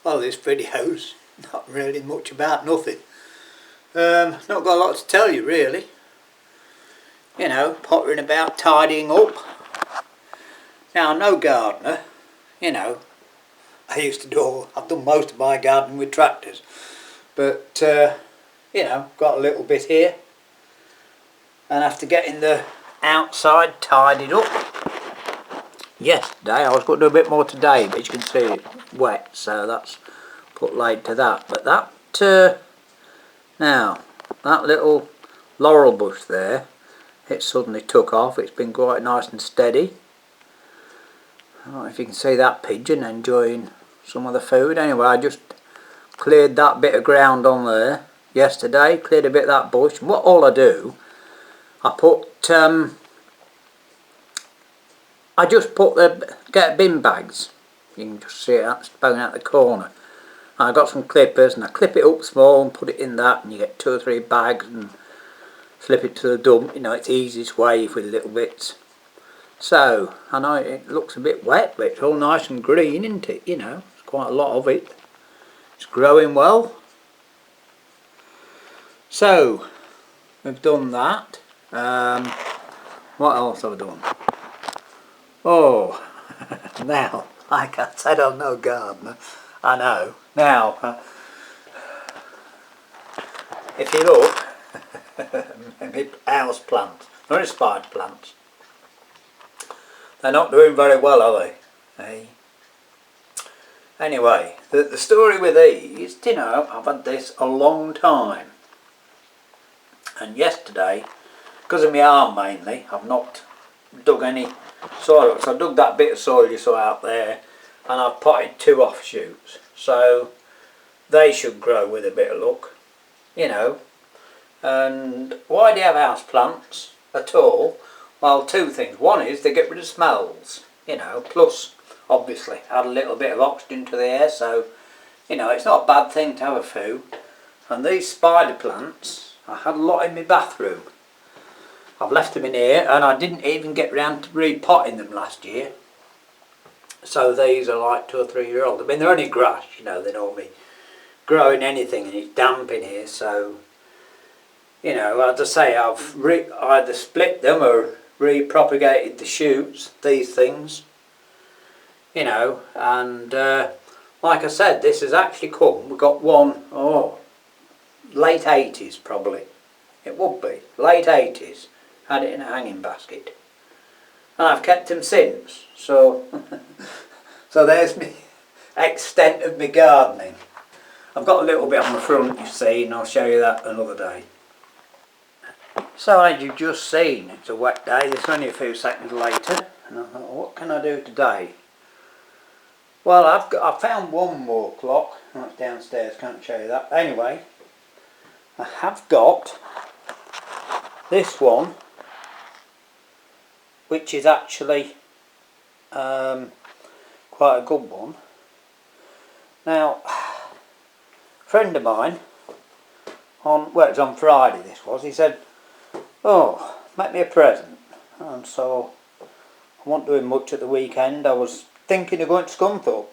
Well, this video's not really much about nothing. Not got a lot to tell you really. You know, pottering about, tidying up. Now, I'm no gardener, you know. I've done most of my gardening with tractors. But, you know, got a little bit here. And after getting the outside tidied up, yesterday, I was going to do a bit more today, but as you can see it's wet, so that's put laid to that. But that, now, that little laurel bush there, it suddenly took off. It's been quite nice and steady. I don't know if you can see that pigeon enjoying some of the food. Anyway, I just cleared that bit of ground on there yesterday, cleared a bit of that bush. And what all I do, I just get bin bags. You can just see it spouting out the corner. I got some clippers and I clip it up small and put it in that, and you get 2 or 3 bags and slip it to the dump. You know, it's the easiest way with little bits. So, I know it looks a bit wet, but it's all nice and green, isn't it? You know, there's quite a lot of it. It's growing well. So, we've done that. What else have I done? Oh, now, like I said, I'm no gardener. I know. Now, if you look, maybe house plants, not spider plants, they're not doing very well, are they? Hey. Anyway, the story with these, you know, I've had this a long time. And yesterday, because of my arm mainly, I've not dug any soil. So I dug that bit of soil you saw out there, and I've potted 2 offshoots. So they should grow with a bit of luck, you know. And why do you have house plants at all? Well, 2 things. One is they get rid of smells, you know, plus obviously add a little bit of oxygen to the air, so, you know, it's not a bad thing to have a few. And these spider plants, I had a lot in my bathroom. I've left them in here, and I didn't even get round to repotting them last year. So these are like 2 or 3 year old. I mean, they're only grass, you know, they normally grow in anything, and it's damp in here, so, you know, as I say, I've either split them or repropagated the shoots, these things, you know. And like I said, this has actually come, we've got one, late 80s probably, it would be, late 80s, had it in a hanging basket. And I've kept them since, so, so there's my extent of my gardening. I've got a little bit on the front, you see, and I'll show you that another day. So as you've just seen, it's a wet day. There's only a few seconds later, and I thought, what can I do today? Well, I found one more clock. That's downstairs, can't show you that. Anyway, I have got this one, which is actually quite a good one. Now, a friend of mine, it was on Friday this was, he said, oh, make me a present. And so I wasn't doing much at the weekend. I was thinking of going to Scunthorpe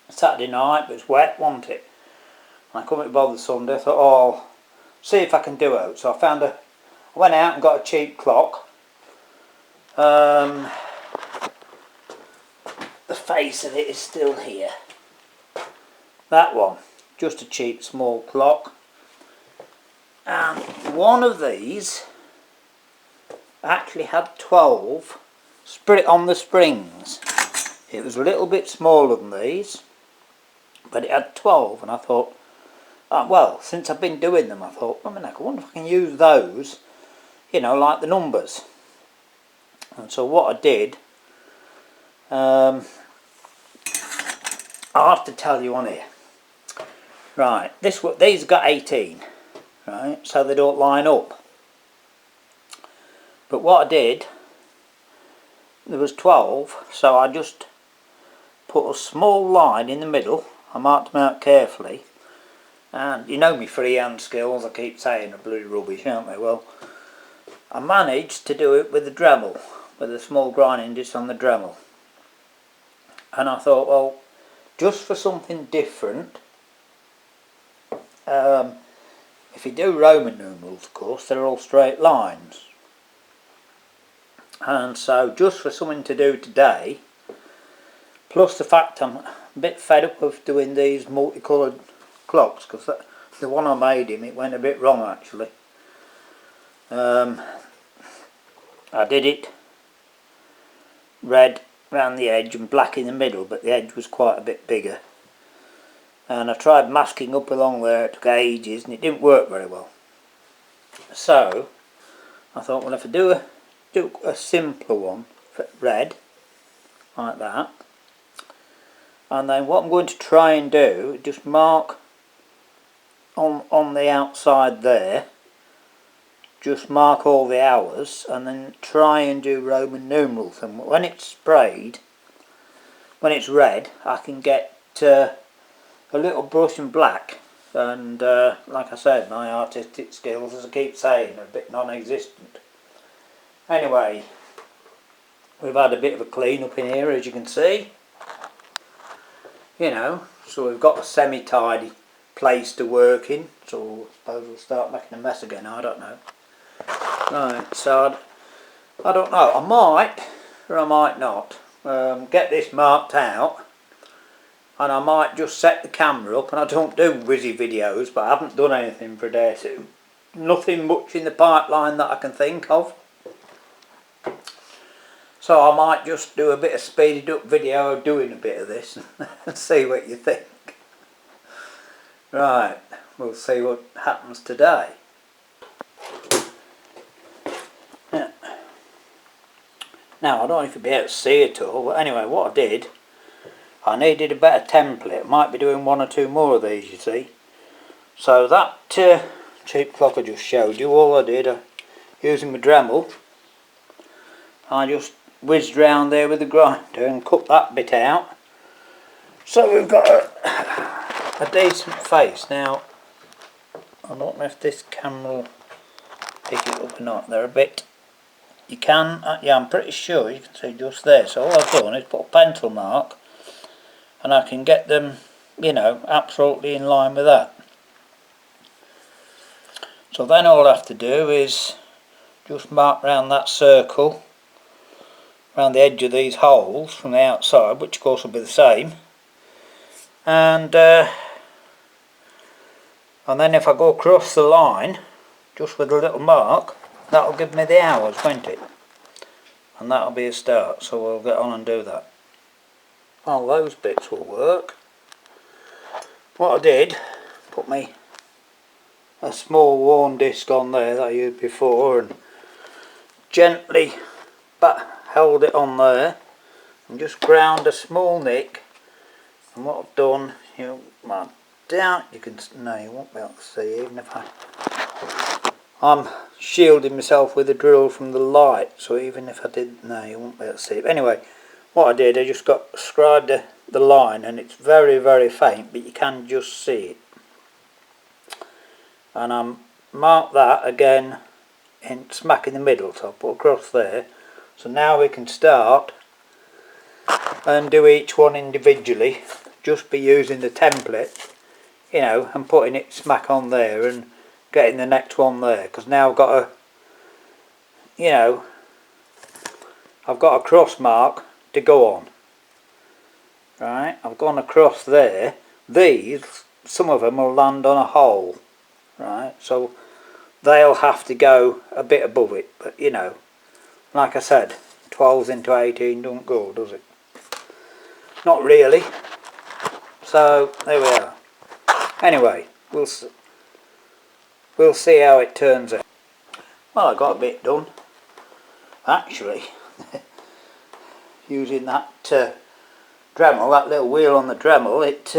Saturday night, but it was wet, wasn't it? And I couldn't bother Sunday. I thought, oh, see if I can do it. So I went out and got a cheap clock. The face of it is still here. That one, just a cheap small clock. And one of these actually had 12 on the springs. It was a little bit smaller than these, but it had 12, and I thought, well, since I've been doing them, I thought, I wonder if I can use those, you know, like the numbers. And so what I did, I'll have to tell you on here. Right, these got 18. Right, so they don't line up. But what I did, there was 12, so I just put a small line in the middle. I marked them out carefully, and you know me freehand skills, I keep saying, are bloody rubbish, aren't they? Well, I managed to do it with the Dremel, with a small grinding disc on the Dremel. And I thought, well, just for something different. If you do Roman numerals, of course, they're all straight lines. And so just for something to do today, plus the fact I'm a bit fed up of doing these multicoloured clocks, because the one I made him, it went a bit wrong actually. I did it red around the edge and black in the middle, but the edge was quite a bit bigger. And I tried masking up along there, it took ages and it didn't work very well. So I thought, well, if I do a simpler one for red, like that, and then what I'm going to try and do, just mark on the outside there, just mark all the hours, and then try and do Roman numerals. And when it's sprayed, when it's red, I can get a little brush and black, and like I said, my artistic skills, as I keep saying, are a bit non-existent. Anyway, we've had a bit of a clean up in here, as you can see, you know, so we've got a semi-tidy place to work in, so I suppose we'll start making a mess again, I don't know. Right, so I don't know, I might or I might not get this marked out, and I might just set the camera up, and I don't do whizzy videos, but I haven't done anything for a day or two. Nothing much in the pipeline that I can think of. So I might just do a bit of speeded up video of doing a bit of this and see what you think. Right, we'll see what happens today. Yeah. Now I don't know if you'll be able to see it all, but anyway, what I did, I needed a better template. I might be doing one or two more of these, you see. So that cheap clock I just showed you, all I did, using my Dremel, I just whizzed round there with the grinder and cut that bit out. So we've got a decent face. Now, I don't know if this camera will pick it up or not. They're a bit, you can, yeah, I'm pretty sure you can see just there. So all I've done is put a pencil mark, and I can get them, you know, absolutely in line with that. So then all I have to do is just mark round that circle, around the edge of these holes from the outside, which of course will be the same. And then if I go across the line, just with a little mark, that'll give me the hours, won't it? And that'll be a start, so we'll get on and do that. Well, those bits will work. What I did, put me a small worn disc on there that I used before, and gently held it on there, and just ground a small nick. And what I've done, you doubt you can, no, you won't be able to see, even if I'm shielding myself with a drill from the light, so even if I did, no, you won't be able to see it. Anyway, what I did, I just scribed the line, and it's very, very faint, but you can just see it. And I marked that again in smack in the middle, so I'll put across there. So now we can start and do each one individually, just be using the template, you know, and putting it smack on there and getting the next one there, because now I've got a, you know, I've got a cross mark to go on. Right, I've gone across there. These, some of them will land on a hole, right, so they'll have to go a bit above it, but you know, like I said, 12s into 18 don't go, does it? Not really. So there we are. Anyway, we'll see how it turns out. Well, I got a bit done actually. Using that Dremel, that little wheel on the Dremel, it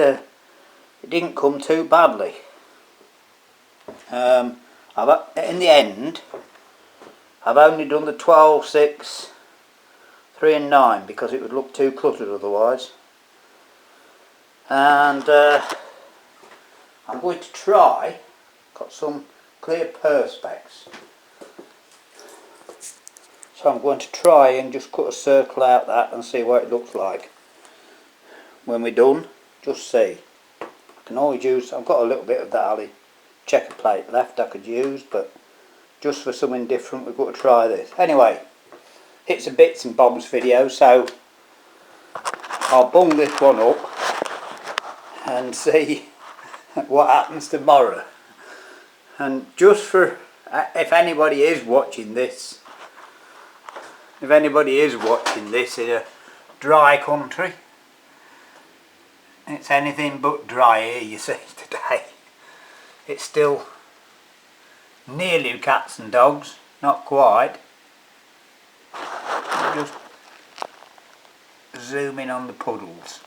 didn't come too badly. In the end, I've only done the 12, 6, 3 and 9 because it would look too cluttered otherwise. And I'm going to try, got some clear perspex, so I'm going to try and just cut a circle out that and see what it looks like when we're done. just see. I can always use, I've got a little bit of that Ali checker plate left I could use, but just for something different we've got to try this. Anyway, it's a bits and bobs video, so I'll bung this one up and see what happens tomorrow. And just for, if anybody is watching this, in a dry country, it's anything but dry here, you see, today. It's still nearly cats and dogs, not quite. Just zoom in on the puddles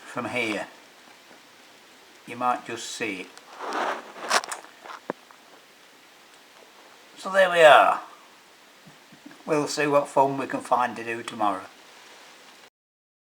from here. You might just see it. So there we are. We'll see what fun we can find to do tomorrow.